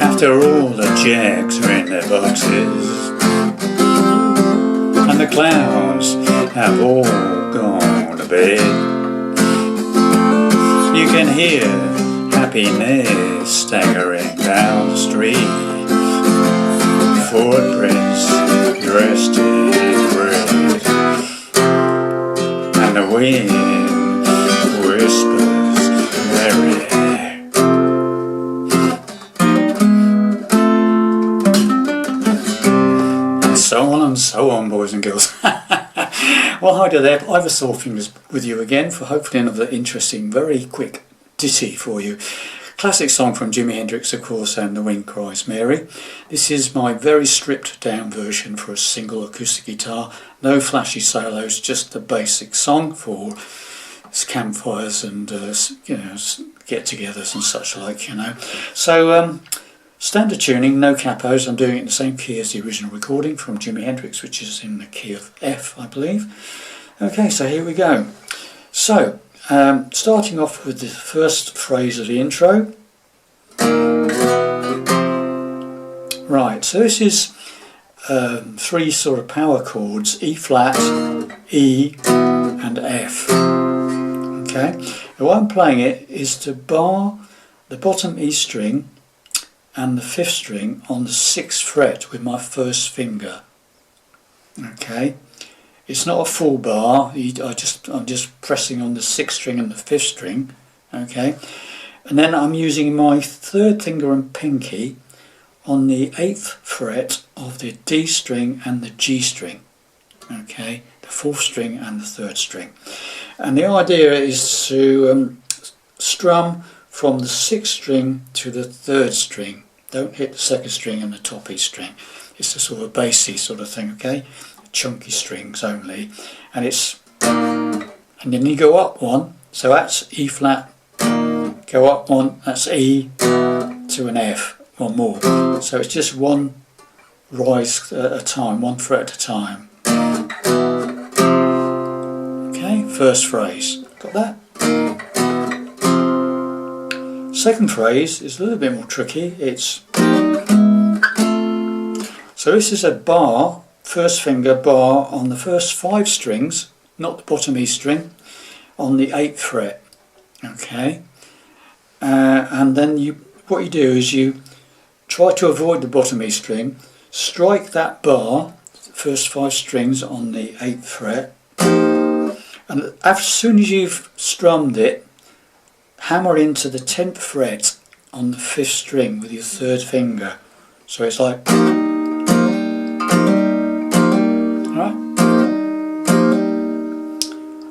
After all the jacks are in their boxes and the clowns have all gone to bed, you can hear happiness staggering down the street, footprints dressed in red, and the wind whispers merry. So on, boys and girls. Well, hi there. Ivor Sawfingers with you again for hopefully another interesting, very quick ditty for you. Classic song from Jimi Hendrix, of course, and The Wind Cries Mary. This is my very stripped down version for a single acoustic guitar. No flashy solos, just the basic song for campfires and get-togethers and such like, So. Standard tuning, no capos. I'm doing it in the same key as the original recording from Jimi Hendrix, which is in the key of F, I believe. Okay, so here we go. So, starting off with the first phrase of the intro. Right, so this is three sort of power chords: E flat, E, and F. Okay, the way I'm playing it is to bar the bottom E string and the 5th string on the 6th fret with my first finger. Okay, it's not a full bar. I'm just pressing on the 6th string and the 5th string. Okay, and then I'm using my 3rd finger and pinky on the 8th fret of the D string and the G string. Okay, the 4th string and the 3rd string. And the idea is to strum from the 6th string to the 3rd string. Don't hit the 2nd string and the top E string. It's a sort of bassy sort of thing, okay? Chunky strings only. And then you go up one, so that's E flat, go up one, that's E to an F, one more. So it's just one rise at a time, one fret at a time. Okay, first phrase. Got that? Second phrase is a little bit more tricky. So this is a bar, first finger bar on the first 5 strings, not the bottom E string, on the 8th fret. Okay, and then what you do is you try to avoid the bottom E string, strike that bar, first 5 strings on the 8th fret, and as soon as you've strummed it, hammer into the 10th fret on the 5th string with your 3rd finger. So it's like, alright?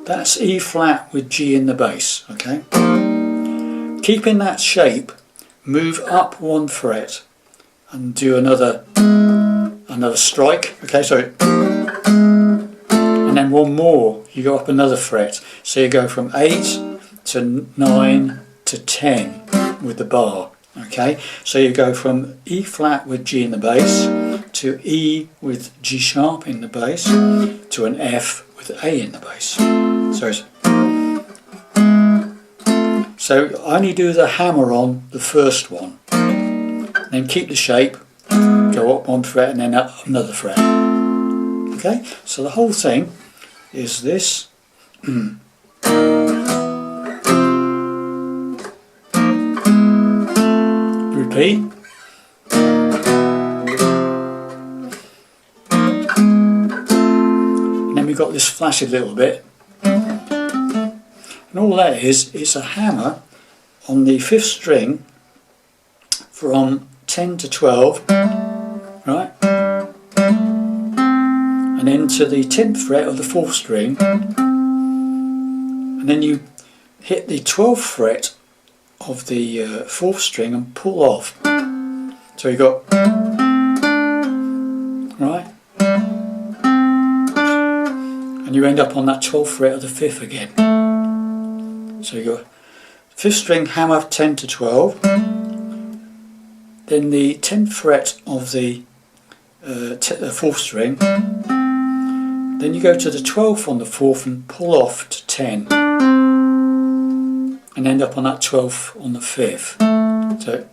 That's E flat with G in the bass, okay? Keeping that shape, move up 1 fret and do another strike, okay? So, and then one more, you go up another fret. So you go from 8 to 9 to 10 with the bar. Okay, so you go from E flat with G in the bass to E with G sharp in the bass to an F with A in the bass. So I only do the hammer on the first one, then keep the shape, go up 1 fret and then up another fret. Okay, so the whole thing is this. Repeat. And then we've got this flash a little bit. And all that is, it's a hammer on the 5th string from 10 to 12, right? And then to the 10th fret of the 4th string. And then you hit the 12th fret of the 4th string and pull off. So you got, right, and you end up on that 12th fret of the 5th again. So you go 5th string, hammer 10 to 12, then the 10th fret of the 4th string, then you go to the 12th on the 4th and pull off to 10. And end up on that 12th on the 5th. So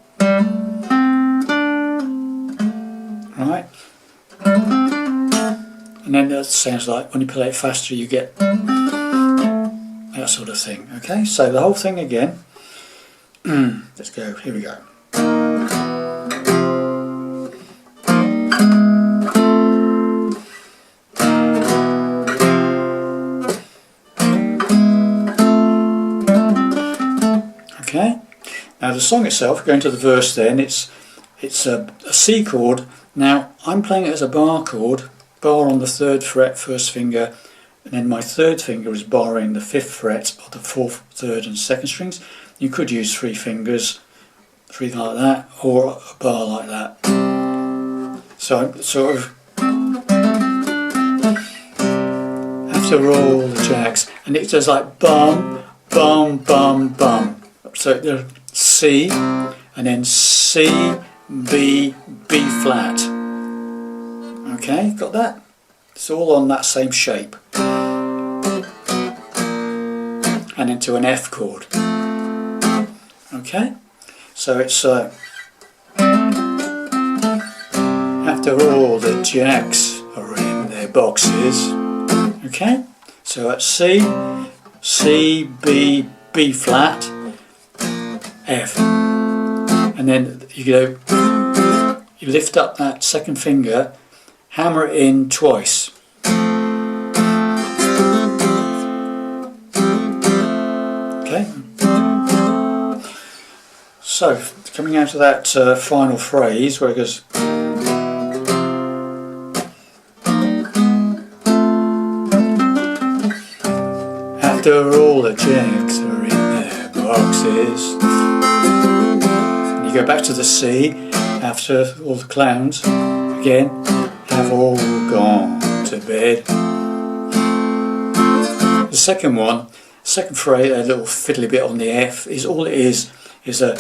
and then that sounds like when you play it faster you get that sort of thing. Okay, so the whole thing again. Let's go, here we go. Okay, now the song itself, going to the verse then, it's a C chord. Now I'm playing it as a bar chord, bar on the 3rd fret, 1st finger, and then my 3rd finger is barring the 5th fret of the 4th, 3rd and 2nd strings. You could use 3 fingers, 3 like that, or a bar like that. So sort of after all the jacks, and it does like bum, bum, bum, bum. So there's C, and then C, B, B flat. Okay, got that? It's all on that same shape. And into an F chord. Okay, so it's after all the jacks are in their boxes. Okay, so that's C, C, B, B flat, F, and then you go, you lift up that 2nd finger, hammer it in twice. Okay, so coming out of that final phrase where it goes after all the jacks are in their boxes, and you go back to the C after all the clowns again have all gone to bed. The second one, second phrase, a little fiddly bit on the F, is all it is a,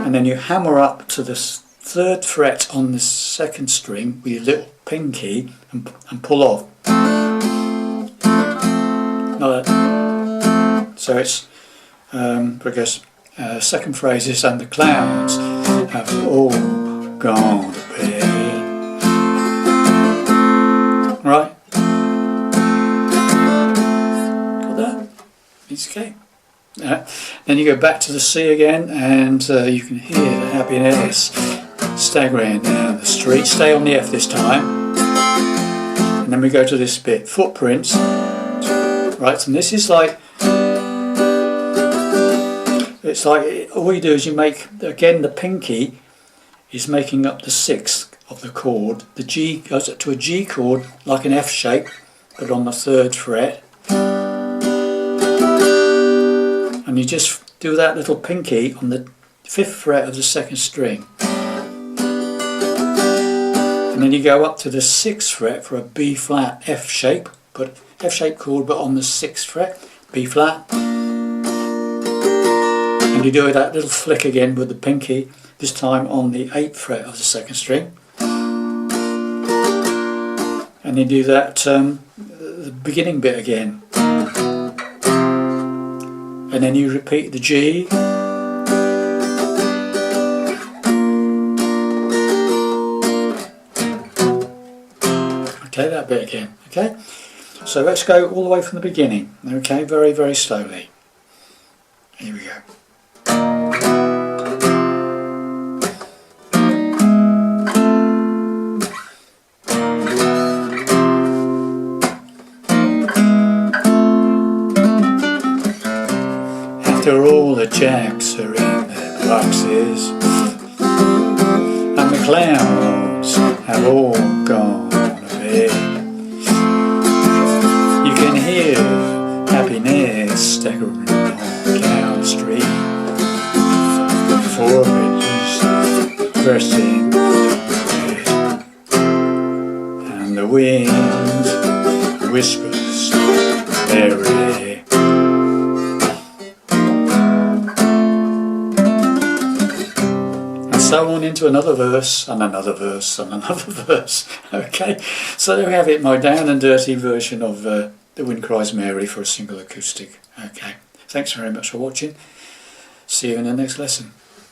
and then you hammer up to the 3rd fret on the 2nd string with your little pinky and pull off. Like that. So it's because second phrase is, and the clowns have all gone to bed. Right? Got that? It's okay. Then you go back to the C again, and you can hear the happiness staggering down the street. Stay on the F this time. And then we go to this bit, footprints. Right, and this is like, it's like all you do is you make, again the pinky is making up the 6th of the chord. The G goes up to a G chord like an F shape, but on the 3rd fret. And you just do that little pinky on the 5th fret of the 2nd string. And then you go up to the 6th fret for a B flat F shape, but F shape chord but on the 6th fret, B flat. And you do that little flick again with the pinky, this time on the 8th fret of the 2nd string. And you do that the beginning bit again. And then you repeat the G. Okay, that bit again. Okay, so let's go all the way from the beginning. Okay, very, very slowly. Here we go. After all the jacks are in their boxes, and the clowns have all gone to bed, you can hear happiness staggering down the street. The 4 bridges bursting red, and the wind whispers merrily. So on into another verse, and another verse, and another verse. Okay, so there we have it, my down and dirty version of The Wind Cries Mary for a single acoustic. Okay, thanks very much for watching. See you in the next lesson.